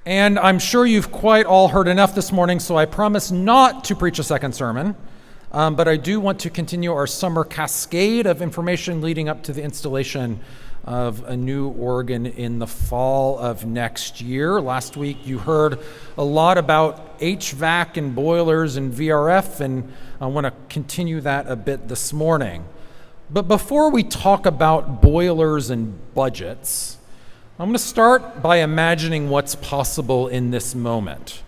And I'm sure you've quite all heard enough this morning, so I promise not to preach a second sermon. But I do want to continue our summer cascade of information leading up to the installation of a new organ in the fall of next year. Last week you heard a lot about HVAC and boilers and VRF, and I want to continue that a bit this morning. But before we talk about boilers and budgets, I'm going to start by imagining what's possible in this moment.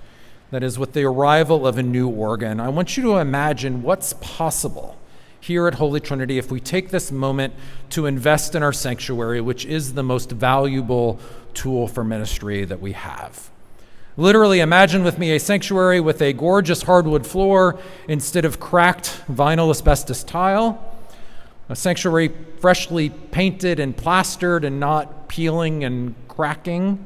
That is, with the arrival of a new organ, I want you to imagine what's possible here at Holy Trinity if we take this moment to invest in our sanctuary, which is the most valuable tool for ministry that we have. Literally, imagine with me a sanctuary with a gorgeous hardwood floor instead of cracked vinyl asbestos tile, a sanctuary freshly painted and plastered and not peeling and cracking,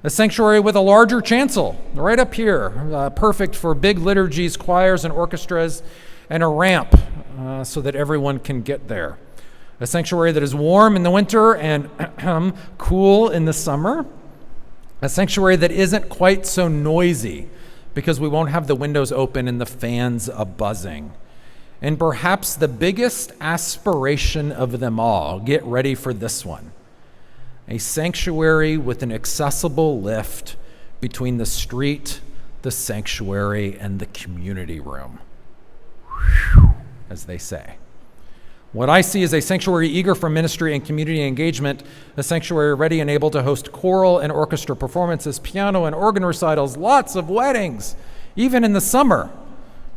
a sanctuary with a larger chancel right up here, perfect for big liturgies, choirs, and orchestras, and a ramp so that everyone can get there. A sanctuary that is warm in the winter and cool in the summer. A sanctuary that isn't quite so noisy because we won't have the windows open and the fans a-buzzing. And perhaps the biggest aspiration of them all, get ready for this one, a sanctuary with an accessible lift between the street, the sanctuary, and the community room, as they say. What I see is a sanctuary eager for ministry and community engagement, a sanctuary ready and able to host choral and orchestra performances, piano and organ recitals, lots of weddings, even in the summer,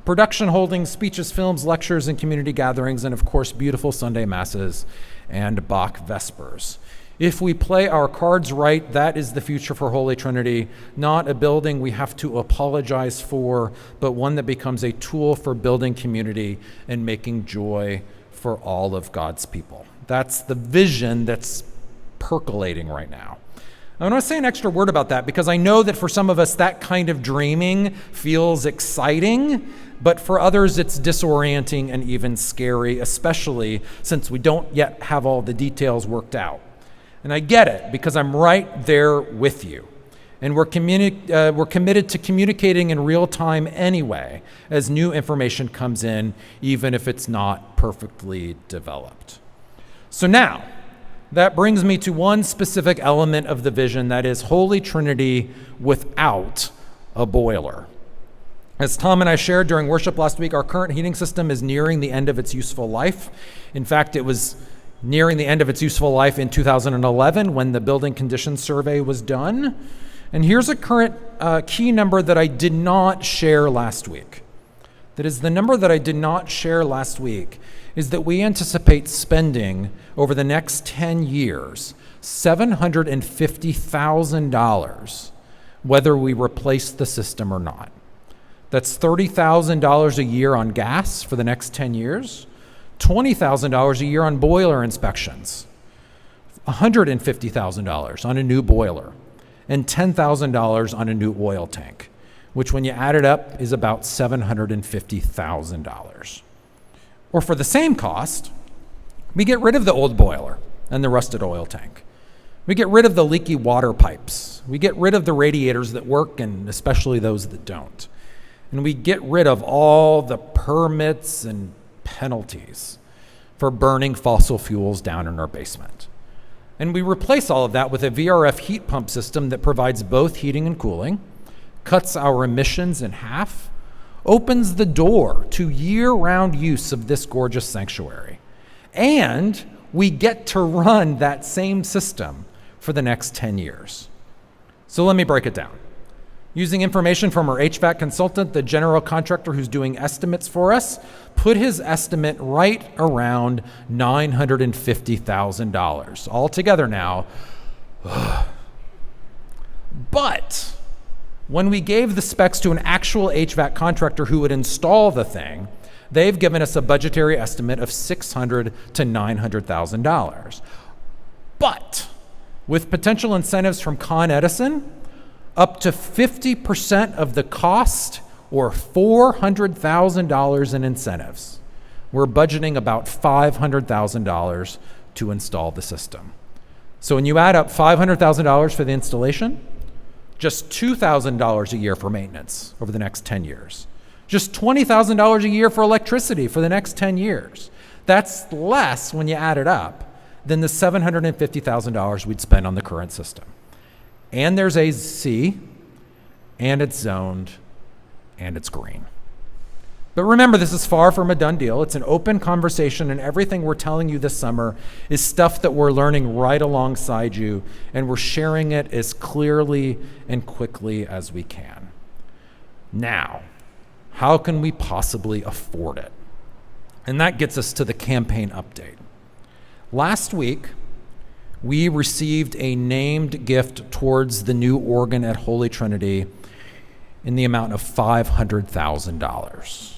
production holdings, speeches, films, lectures, and community gatherings, and of course, beautiful Sunday masses and Bach Vespers. If we play our cards right, that is the future for Holy Trinity, not a building we have to apologize for, but one that becomes a tool for building community and making joy for all of God's people. That's the vision that's percolating right now. I want to say an extra word about that because I know that for some of us that kind of dreaming feels exciting, but for others it's disorienting and even scary, especially since we don't yet have all the details worked out. And I get it because I'm right there with you. And we're committed to communicating in real time anyway as new information comes in, even if it's not perfectly developed. So now, that brings me to one specific element of the vision, that is Holy Trinity without a boiler. As Tom and I shared during worship last week, our current heating system is nearing the end of its useful life. In fact, it was nearing the end of its useful life in 2011 when the building conditions survey was done. And here's a current key number that I did not share last week. That is, the number that I did not share last week is that we anticipate spending over the next 10 years $750,000 whether we replace the system or not. That's $30,000 a year on gas for the next 10 years, $20,000 a year on boiler inspections, $150,000 on a new boiler, and $10,000 on a new oil tank, which when you add it up is about $750,000. Or for the same cost, we get rid of the old boiler and the rusted oil tank. We get rid of the leaky water pipes. We get rid of the radiators that work and especially those that don't. And we get rid of all the permits and penalties for burning fossil fuels down in our basement. And we replace all of that with a VRF heat pump system that provides both heating and cooling, cuts our emissions in half, opens the door to year-round use of this gorgeous sanctuary. And we get to run that same system for the next 10 years. So let me break it down. Using information from our HVAC consultant, the general contractor who's doing estimates for us, put his estimate right around $950,000. All together now. But when we gave the specs to an actual HVAC contractor who would install the thing, they've given us a budgetary estimate of $600,000 to $900,000. But with potential incentives from Con Edison, up to 50% of the cost, or $400,000 in incentives. We're budgeting about $500,000 to install the system. So when you add up $500,000 for the installation, just $2,000 a year for maintenance over the next 10 years, just $20,000 a year for electricity for the next 10 years. That's less, when you add it up, than the $750,000 we'd spend on the current system. And there's AC, and it's zoned, and it's green. But remember, this is far from a done deal. It's an open conversation, and everything we're telling you this summer is stuff that we're learning right alongside you, and we're sharing it as clearly and quickly as we can. Now, how can we possibly afford it? And that gets us to the campaign update. Last week, we received a named gift towards the new organ at Holy Trinity in the amount of $500,000,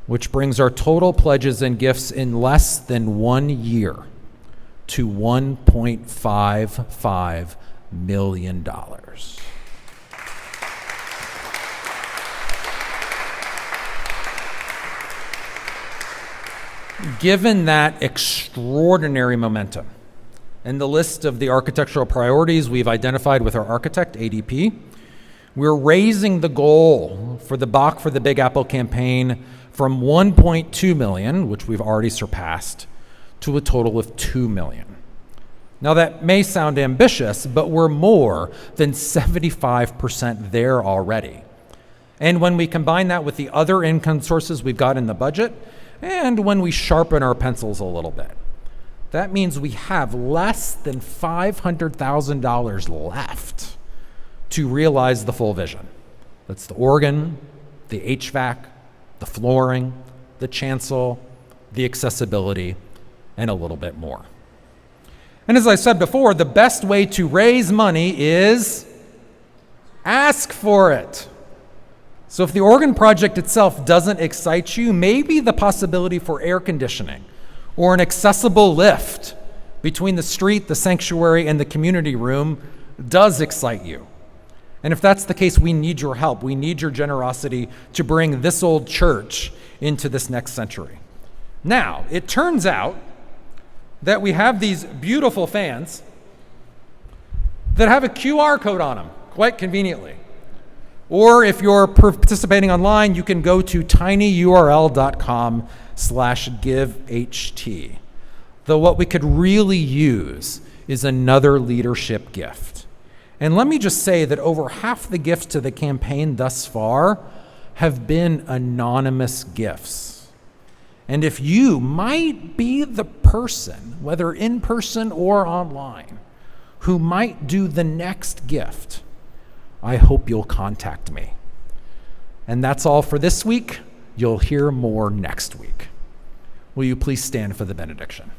which brings our total pledges and gifts in less than 1 year to $1.55 million. Given that extraordinary momentum and the list of the architectural priorities we've identified with our architect, ADP, we're raising the goal for the Bach for the Big Apple campaign from 1.2 million, which we've already surpassed, to a total of 2 million. Now that may sound ambitious, but we're more than 75% there already. And when we combine that with the other income sources we've got in the budget, and when we sharpen our pencils a little bit, that means we have less than $500,000 left to realize the full vision. That's the organ, the HVAC, the flooring, the chancel, the accessibility, and a little bit more. And as I said before, the best way to raise money is ask for it. So if the organ project itself doesn't excite you, maybe the possibility for air conditioning or an accessible lift between the street, the sanctuary, and the community room does excite you. And if that's the case, we need your help. We need your generosity to bring this old church into this next century. Now, it turns out that we have these beautiful fans that have a QR code on them, quite conveniently. Or if you're participating online, you can go to tinyurl.com/giveht. Though what we could really use is another leadership gift. And let me just say that over half the gifts to the campaign thus far have been anonymous gifts. And if you might be the person, whether in person or online, who might do the next gift, I hope you'll contact me. And that's all for this week. You'll hear more next week. Will you please stand for the benediction?